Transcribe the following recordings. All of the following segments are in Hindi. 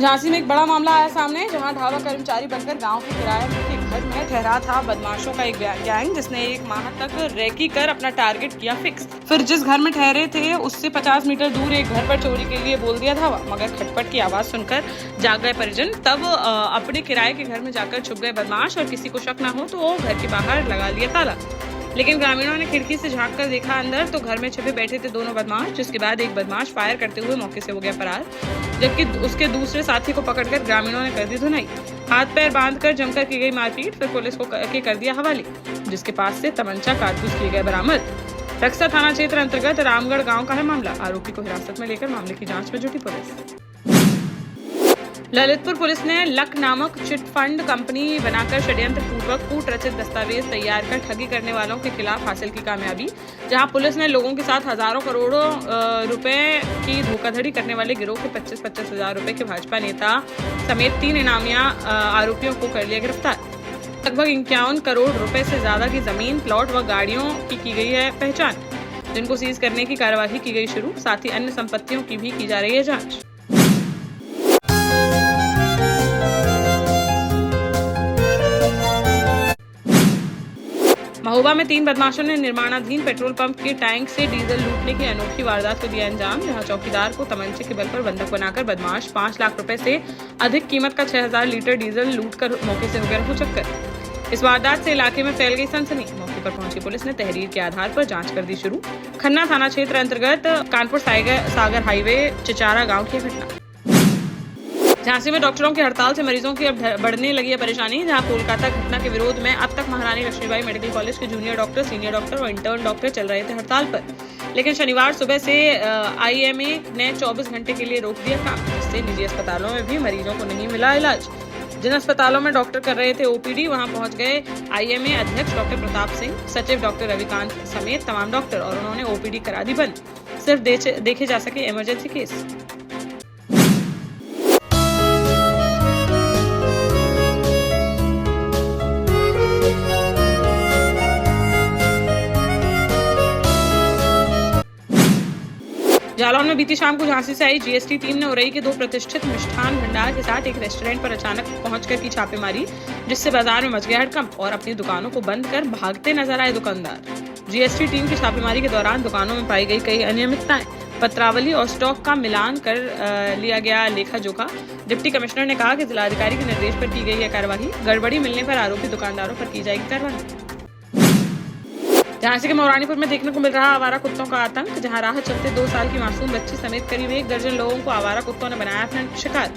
झांसी में एक बड़ा मामला आया सामने, जहां ढाबा कर्मचारी बनकर गांव के किराए के घर में ठहरा था बदमाशों का एक गैंग, जिसने 1 माह तक रेकी कर अपना टारगेट किया फिक्स। फिर जिस घर में ठहरे थे उससे 50 मीटर दूर एक घर पर चोरी के लिए बोल दिया धावा, मगर खटपट की आवाज सुनकर जाग गए परिजन। तब अपने किराए के घर में जाकर छुप गए बदमाश और किसी को शक न हो तो घर के बाहर लगा लिया ताला। लेकिन ग्रामीणों ने खिड़की से झांक कर देखा अंदर तो घर में छिपे बैठे थे दोनों बदमाश, जिसके बाद एक बदमाश फायर करते हुए मौके से हो गया फरार, जबकि उसके दूसरे साथी को पकड़कर ग्रामीणों ने कर दी धुनाई। हाथ पैर बांधकर जमकर की गई मारपीट, फिर पुलिस को कर दिया हवाले, जिसके पास से तमंचा कारतूस किए गए बरामद। रक्सा थाना क्षेत्र अंतर्गत रामगढ़ गाँव का है मामला। आरोपी को हिरासत में लेकर मामले की जाँच में जुटी पुलिस। ललितपुर पुलिस ने लक नामक चिट फंड कंपनी बनाकर षड्यंत्र पूर्वक कूट रचित दस्तावेज तैयार कर ठगी करने वालों के खिलाफ हासिल की कामयाबी। जहां पुलिस ने लोगों के साथ हजारों करोड़ों रुपए की धोखाधड़ी करने वाले गिरोह के 25-25 हजार रुपए के भाजपा नेता समेत 3 इनामिया आरोपियों को कर लिया गिरफ्तार। लगभग 51 करोड़ रुपए से ज्यादा की जमीन, प्लॉट व गाड़ियों की गई है पहचान, जिनको सीज करने की कार्यवाही की गई शुरू। साथ ही अन्य संपत्तियों की भी की जा रही है जाँच। महोबा में 3 बदमाशों ने निर्माणाधीन पेट्रोल पंप के टैंक से डीजल लूटने की अनोखी वारदात को दिया अंजाम, जहां चौकीदार को तमंचे के बल पर बंधक बनाकर बदमाश 5 लाख रुपए से अधिक कीमत का 6000 लीटर डीजल लूटकर मौके से हो गया रफूचक्कर। इस वारदात से इलाके में फैल गई सनसनी। मौके पर पहुंची पुलिस ने तहरीर के आधार पर जांच कर दी शुरू। खन्ना थाना क्षेत्र अंतर्गत कानपुर सागर हाईवे चिचारा गाँव की घटना। झांसी में डॉक्टरों की हड़ताल से मरीजों की अब बढ़ने लगी है परेशानी। जहां कोलकाता घटना के विरोध में अब तक महारानी लक्ष्मीबाई मेडिकल कॉलेज के जूनियर डॉक्टर, सीनियर डॉक्टर और इंटर्न डॉक्टर चल रहे थे हड़ताल पर। लेकिन शनिवार सुबह से आईएमए ने 24 घंटे के लिए रोक दिया काम, जिससे निजी अस्पतालों में भी मरीजों को नहीं मिला इलाज। जिन अस्पतालों में डॉक्टर कर रहे थे ओपीडी, वहां पहुंच गए आईएमए अध्यक्ष डॉक्टर प्रताप सिंह, सचिव डॉक्टर रविकांत समेत तमाम डॉक्टर, और उन्होंने ओपीडी करा दी बंद, सिर्फ देखे जा सके इमरजेंसी केस। जालौन में बीती शाम को झांसी से आई जीएसटी टीम ने उरई के 2 प्रतिष्ठित मिष्ठान भंडार के साथ एक रेस्टोरेंट पर अचानक पहुंचकर की छापेमारी, जिससे बाजार में मच गया हड़कंप और अपनी दुकानों को बंद कर भागते नजर आए दुकानदार। जीएसटी टीम की छापेमारी के दौरान दुकानों में पाई गई कई अनियमितताएं, पत्रावली और स्टॉक का मिलान कर लिया गया लेखा जोखा। डिप्टी कमिश्नर ने कहा कि जिलाधिकारी के निर्देश पर की गई है कार्यवाही। गड़बड़ी मिलने पर आरोपी दुकानदारों पर की जाएगी कार्रवाई। झांसी के मौरानीपुर में देखने को मिल रहा आवारा कुत्तों का आतंक, जहां राह चलते 2 साल की मासूम बच्ची समेत करीब 1 दर्जन लोगों को आवारा कुत्तों ने बनाया अपना शिकार,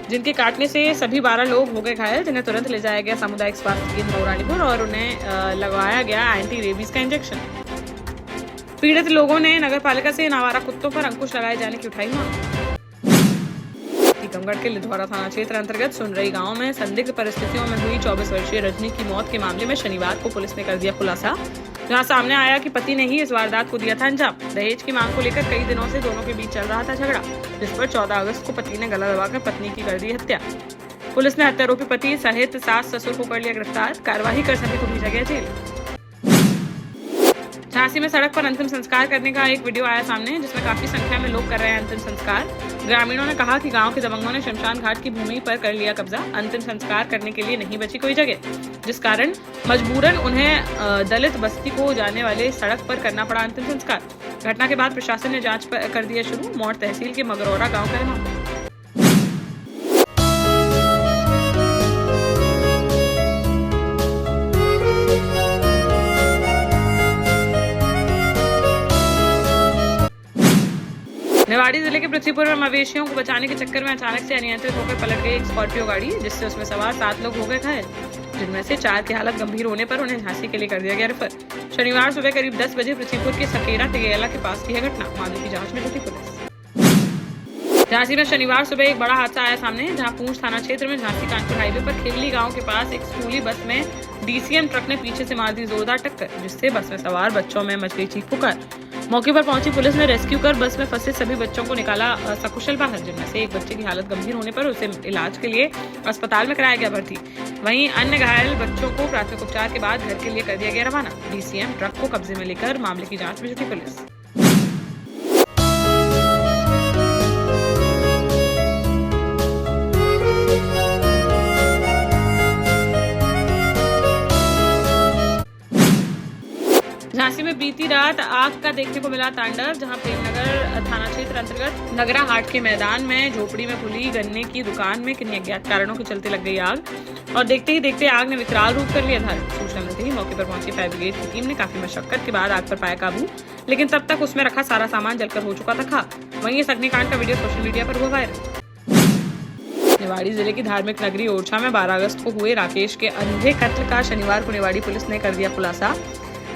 जिनके काटने से सभी 12 लोग हो गए घायल, जिन्हें तुरंत ले जाया गया सामुदायिक स्वास्थ्य केंद्र मौरानीपुर और उन्हें लगवाया गया एंटी रेबीज का इंजेक्शन। पीड़ित लोगों ने नगर पालिका से इन आवारा कुत्तों पर अंकुश लगाए जाने की उठाई मांग। टीकमगढ़ के लिधौरा थाना क्षेत्र अंतर्गत सुनरई गांव में संदिग्ध परिस्थितियों में हुई 24 वर्षीय रजनी की मौत के मामले में शनिवार को पुलिस ने कर दिया खुलासा, जहां सामने आया कि पति ने ही इस वारदात को दिया था अंजाम। दहेज की मांग को लेकर कई दिनों से दोनों के बीच चल रहा था झगड़ा, जिस पर 14 अगस्त को पति ने गला दबाकर पत्नी की कर दी हत्या। पुलिस ने हत्यारोपी पति सहित सास ससुर को कर लिया गिरफ्तार। कार्यवाही कर सभी को भेजा गया जेल। झांसी में सड़क पर अंतिम संस्कार करने का एक वीडियो आया सामने, जिसमें काफी संख्या में लोग कर रहे हैं अंतिम संस्कार। ग्रामीणों ने कहा कि गांव के दबंगों ने शमशान घाट की भूमि पर कर लिया कब्जा। अंतिम संस्कार करने के लिए नहीं बची कोई जगह, जिस कारण मजबूरन उन्हें दलित बस्ती को जाने वाले सड़क पर करना पड़ा अंतिम संस्कार। घटना के बाद प्रशासन ने जांच कर दिया शुरू। मौड़ तहसील के मगरौरा गाँव का है मामला। निवाड़ी जिले के पृथ्वीपुर में मवेशियों को बचाने के चक्कर में अचानक से अनियंत्रित होकर पलट गई एक स्कॉर्पियो गाड़ी, जिससे उसमें सवार 7 लोग हो गए घायल, जिनमें से 4 की हालत गंभीर होने पर उन्हें झांसी के लिए कर दिया गया रेफर। शनिवार सुबह करीब 10 बजे पृथ्वीपुर के सकेरा टिगेला के पास की है घटना। मामले की जांच में जुटी पुलिस। झांसी में शनिवार सुबह एक बड़ा हादसा आया सामने, जहां पूंछ थाना क्षेत्र में झांसी कानपुर हाईवे पर खेली गांव के पास एक स्कूली बस में डीसीएम ट्रक ने पीछे से मार दी जोरदार टक्कर, जिससे बस में सवार बच्चों में मच गई चीख पुकार। मौके पर पहुंची पुलिस ने रेस्क्यू कर बस में फंसे सभी बच्चों को निकाला सकुशल बाहर, जिनमें से एक बच्चे की हालत गंभीर होने पर उसे इलाज के लिए अस्पताल में कराया गया भर्ती। वहीं अन्य घायल बच्चों को प्राथमिक उपचार के बाद घर के लिए कर दिया गया रवाना। डीसीएम ट्रक को कब्जे में लेकर मामले की जांच में जुटी पुलिस। आग का देखने को मिला तांडव, जहां प्रेमनगर थाना क्षेत्र अंतर्गत नगरा हाट के मैदान में झोपड़ी में खुली गन्ने की दुकान में किन्हीं अज्ञात कारणों के चलते लग गई आग और देखते ही देखते आग ने विकराल रूप कर लिया धारण। सूचना मिलते ही मौके पर पहुंची फायर ब्रिगेड की टीम ने काफी मशक्कत के बाद आग पर पाया काबू, लेकिन तब तक उसमें रखा सारा सामान जलकर हो चुका था खाक। वहीं इस अग्निकांड का वीडियो सोशल मीडिया पर हुआ वायरल। निवाड़ी जिले की धार्मिक नगरी ओरछा में 12 अगस्त को हुए राकेश के अंधे कत्ल का शनिवार को निवाड़ी पुलिस ने कर दिया खुलासा,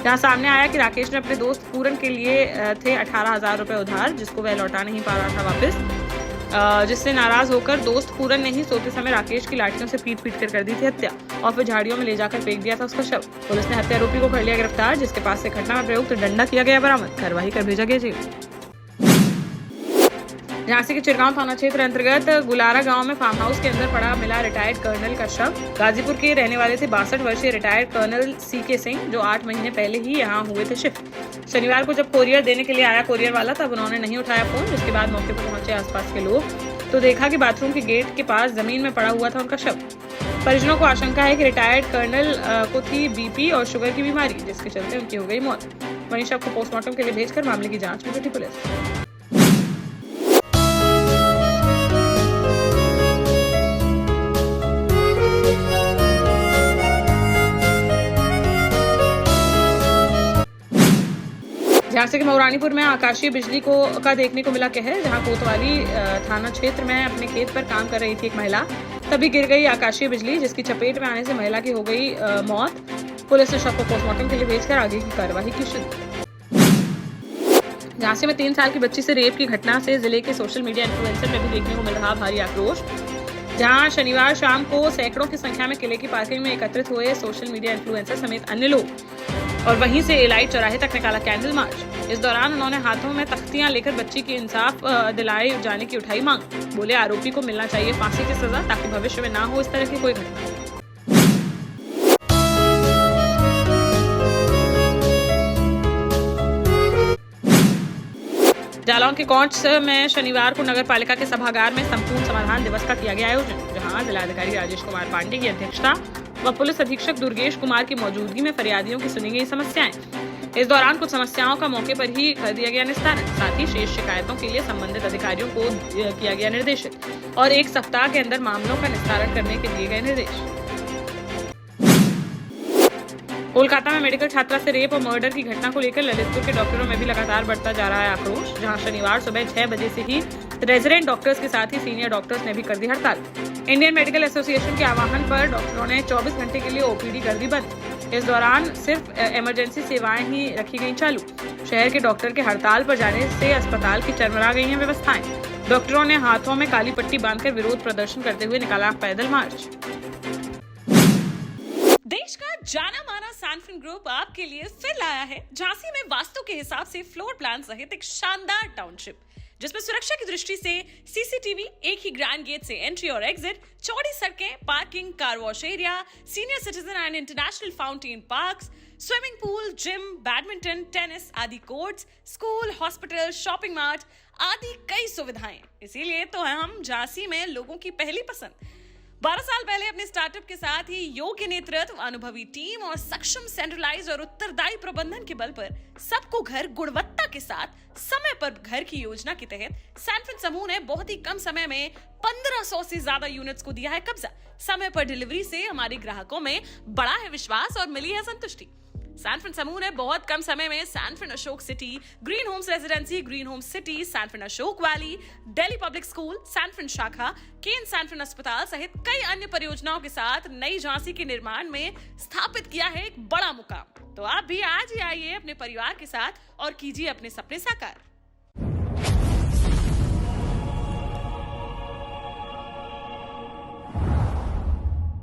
जहां सामने आया कि राकेश ने अपने दोस्त पूरन के लिए थे 18,000 रुपए उधार, जिसको वह लौटा नहीं पा रहा था वापस, जिससे नाराज होकर दोस्त पूरन ने ही सोते समय राकेश की लाठियों से पीट कर दी थी हत्या और फिर झाड़ियों में ले जाकर फेंक दिया था उसका शव। पुलिस ने हत्या आरोपी को कर लिया गिरफ्तार, जिसके पास से घटना में प्रयुक्त डंडा किया गया बरामद, कार्रवाई कर भेजा गया जेल। झांसी के चिरगांव थाना क्षेत्र अंतर्गत गुलारा गांव में फार्म हाउस के अंदर पड़ा मिला रिटायर्ड कर्नल का शव। गाजीपुर के रहने वाले थे 62 वर्षीय रिटायर्ड कर्नल CK सिंह, जो 8 महीने पहले ही यहां हुए थे शिफ्ट। शनिवार को जब कोरियर देने के लिए आया कोरियर वाला, तब उन्होंने नहीं उठाया फोन, जिसके बाद मौके पर पहुंचे आसपास के लोग तो देखा कि बाथरूम के गेट के पास जमीन में पड़ा हुआ था उनका शव। परिजनों को आशंका है कि रिटायर्ड कर्नल को थी BP और शुगर की बीमारी, जिसके चलते उनकी हो गई मौत। वहीं शव को पोस्टमार्टम के लिए भेजकर मामले की जांच में जुटी पुलिस। झांसी के मौरानीपुर में आकाशीय बिजली का देखने को मिला कहर, जहां कोतवाली थाना क्षेत्र में अपने खेत पर काम कर रही थी एक महिला, तभी गिर गई आकाशीय बिजली, जिसकी चपेट में आने से महिला की हो गई मौत। पुलिस ने शव को पोस्टमार्टम के लिए भेजकर आगे की कार्यवाही की शुरू। झांसी में 3 साल की बच्ची से रेप की घटना से जिले के सोशल मीडिया इन्फ्लुएंसर में भी देखने को मिल रहा भारी आक्रोश, जहां शनिवार शाम को सैकड़ों की संख्या में किले की पार्किंग में एकत्रित हुए सोशल मीडिया इन्फ्लुएंसर समेत अन्य लोग और वहीं से एलाइट चौराहे तक निकाला कैंडल मार्च। इस दौरान उन्होंने हाथों में तख्तियां लेकर बच्ची की इंसाफ दिलाए जाने की उठाई मांग। बोले आरोपी को मिलना चाहिए फांसी की सजा, ताकि भविष्य में ना हो इस तरह की कोई घटना। जालौन के कोंच में शनिवार को नगर पालिका के सभागार में संपूर्ण समाधान दिवस का किया गया आयोजन, जहां जिलाधिकारी राजेश कुमार पांडे की अध्यक्षता व पुलिस अधीक्षक दुर्गेश कुमार की मौजूदगी में फरियादियों की सुनी गई समस्याएं। इस दौरान कुछ समस्याओं का मौके पर ही कर दिया गया निस्तारण, साथ ही शेष शिकायतों के लिए संबंधित अधिकारियों को किया गया निर्देशित और 1 सप्ताह के अंदर मामलों का निस्तारण करने के दिए गए निर्देश। कोलकाता में मेडिकल छात्रा से रेप और मर्डर की घटना को लेकर ललितपुर के डॉक्टरों में भी लगातार बढ़ता जा रहा है आक्रोश, जहां शनिवार सुबह 6 बजे से ही रेजिडेंट डॉक्टर्स के साथ ही सीनियर डॉक्टर्स ने भी कर दी हड़ताल। इंडियन मेडिकल एसोसिएशन के आह्वान पर डॉक्टरों ने 24 घंटे के लिए OPD कर दी बंद। इस दौरान सिर्फ इमरजेंसी सेवाएं ही रखी गई चालू। शहर के डॉक्टर के हड़ताल पर जाने से अस्पताल की चरमरा गई हैं व्यवस्थाएं। डॉक्टरों ने हाथों में काली पट्टी बांधकर विरोध प्रदर्शन करते हुए निकाला पैदल मार्च। देश का जाना माना सैनफिन ग्रुप आपके लिए फिर लाया है झांसी में वास्तु के हिसाब से फ्लोर प्लान सहित एक शानदार टाउनशिप, जिसमें सुरक्षा की दृष्टि से CCTV, एक ही ग्रैंड गेट से एंट्री और एग्जिट, चौड़ी सड़कें, parking, car wash area, senior citizen and international fountain parks, swimming pool, gym, badminton, tennis आदि courts, school, hospital, shopping mart आदि कई सुविधाएं। इसीलिए तो हम झांसी में लोगों की पहली पसंद। 12 साल पहले अपने स्टार्टअप के साथ ही योग्य नेतृत्व, अनुभवी टीम और सक्षम सेंट्रलाइज और उत्तरदायी प्रबंधन के बल पर सबको घर गुणवत्ता के साथ समय पर घर की योजना के तहत सैनफिन समूह ने बहुत ही कम समय में 1500 से ज्यादा यूनिट्स को दिया है कब्जा। समय पर डिलीवरी से हमारे ग्राहकों में बड़ा है विश्वास और मिली है संतुष्टि। सैनफिन समूह ने बहुत कम समय में Sanfin Ashok city, green homes residency, green homes city, Sanfin Ashok valley, Delhi public school, Sanfin शाखा, केन सैनफिन अस्पताल सहित कई अन्य परियोजनाओं के साथ नई झांसी के निर्माण में स्थापित किया है एक बड़ा मुकाम। तो आप भी आज ही आइए अपने परिवार के साथ और कीजिए अपने सपने साकार।